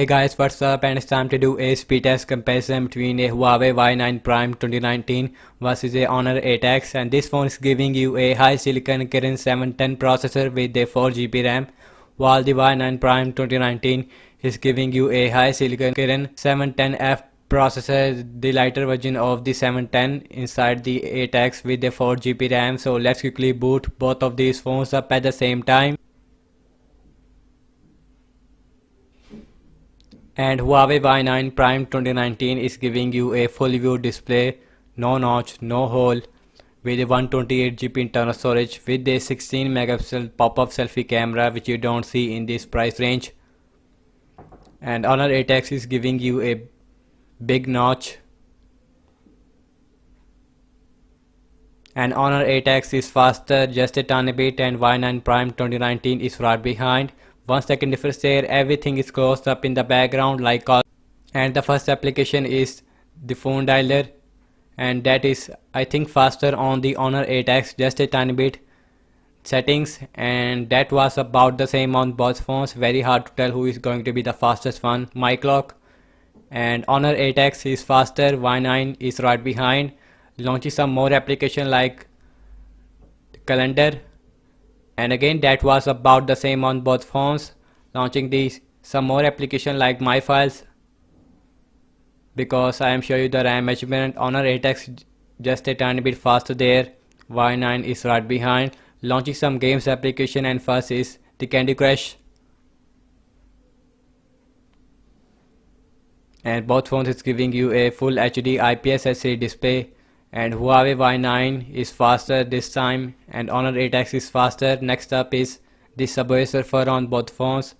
Hey guys, what's up? And it's time to do a speed test comparison between a Huawei Y9 Prime 2019 versus a Honor 8X, and this phone is giving you a high silicon Kirin 710 processor with a 4 GB RAM, while the Y9 Prime 2019 is giving you a high silicon Kirin 710F processor, the lighter version of the 710 inside the 8X with a 4 GB RAM. So let's quickly boot both of these phones up at the same time. And Huawei Y9 Prime 2019 is giving you a full view display, no notch, no hole, with a 128 GB internal storage with a 16 megapixel pop-up selfie camera, which you don't see in this price range. And Honor 8X is giving you a big notch, and Honor 8X is faster just a tiny bit, and Y9 Prime 2019 is right behind. 1 second difference there, everything is closed up in the background like all. And the first application is the phone dialer, and that is I think faster on the Honor 8X just a tiny bit. Settings, and that was about the same on both phones. Very hard to tell who is going to be the fastest one. Mic lock, and Honor 8X is faster, Y9 is right behind. Launching some more application like calendar, and again that was about the same on both phones. Launching these some more application like my files, because I am showing you the RAM measurement. Honor 8X just a tiny bit faster there, Y9 is right behind. Launching some games application, and first is the Candy Crush, and both phones is giving you a full HD IPS LCD display. And Huawei Y9 is faster this time, and Honor 8X is faster. Next up is the Subway Surfer on both phones,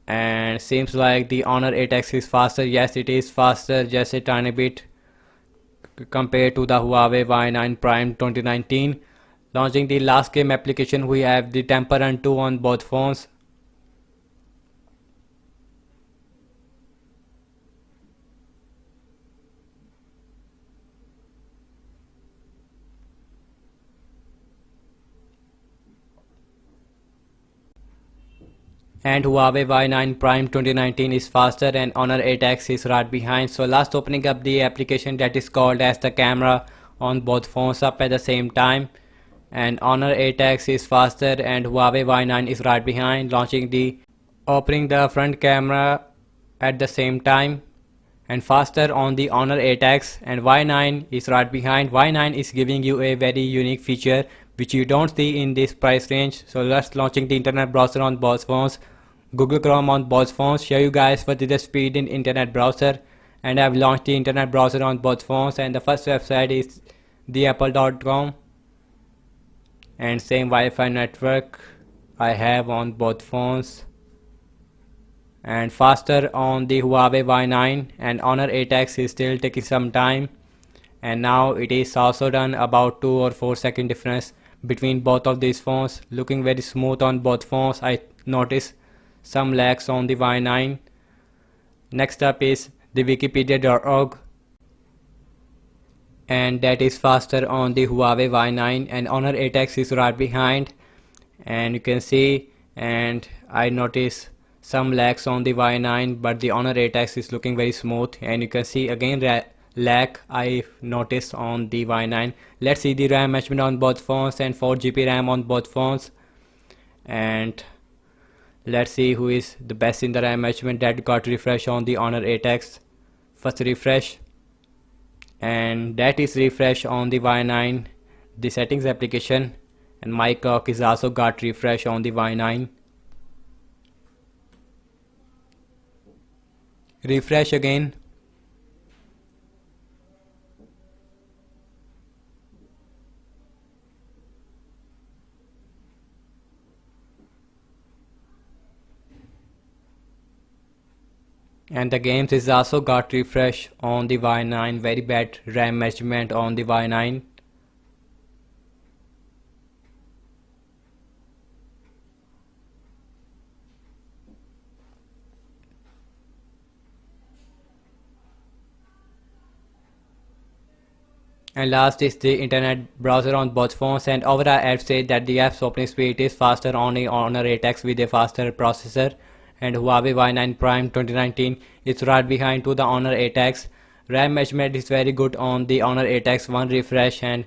and seems like the Honor 8X is faster. Yes, it is faster just a tiny bit compared to the Huawei Y9 Prime 2019. Launching the last game application, we have the Temple Run 2 on both phones. And Huawei Y9 Prime 2019 is faster, and Honor 8X is right behind. So last opening up the application that is called as the camera on both phones up at the same time, and Honor 8X is faster and Huawei Y9 is right behind. Launching the opening the front camera at the same time, and faster on the Honor 8X, and Y9 is right behind. Y9 is giving you a very unique feature which you don't see in this price range. So let's launching the internet browser on both phones, Google Chrome on both phones. Show you guys what is the speed in internet browser, and I've launched the internet browser on both phones, and the first website is theapple.com, and same Wi-Fi network I have on both phones, and faster on the Huawei Y9, and Honor 8X is still taking some time, and now it is also done about 2 or 4 second difference between both of these phones. Looking very smooth on both phones. I notice some lags on the Y9. Next up is the wikipedia.org, and that is faster on the Huawei Y9, and Honor 8X is right behind, and you can see, and I notice some lags on the Y9, but the Honor 8X is looking very smooth, and you can see again lag I noticed on the Y9. Let's see the RAM measurement on both phones, and 4 GB RAM on both phones, and let's see who is the best in the RAM measurement. That got refresh on the Honor 8X. First refresh, and that is refresh on the Y9, the settings application, and my clock is also got refresh on the Y9. Refresh again, and the games is also got refresh on the Y9. Very bad RAM measurement on the Y9. And last is the internet browser on both phones, and overall I'd say that the app's opening speed is faster on the Honor 8X with a faster processor, and Huawei Y9 Prime 2019 is right behind to the Honor 8X. RAM measurement is very good on the Honor 8X, one refresh and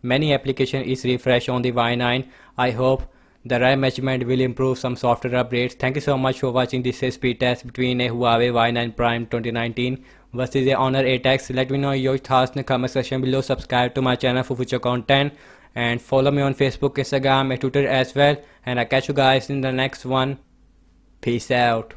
many application is refresh on the Y9. I hope the RAM measurement will improve some software updates. Thank you so much for watching this speed test between a Huawei Y9 Prime 2019 versus a Honor 8X. Let me know your thoughts in the comment section below. Subscribe to my channel for future content and follow me on Facebook, Instagram and Twitter as well. And I'll catch you guys in the next one. Peace out.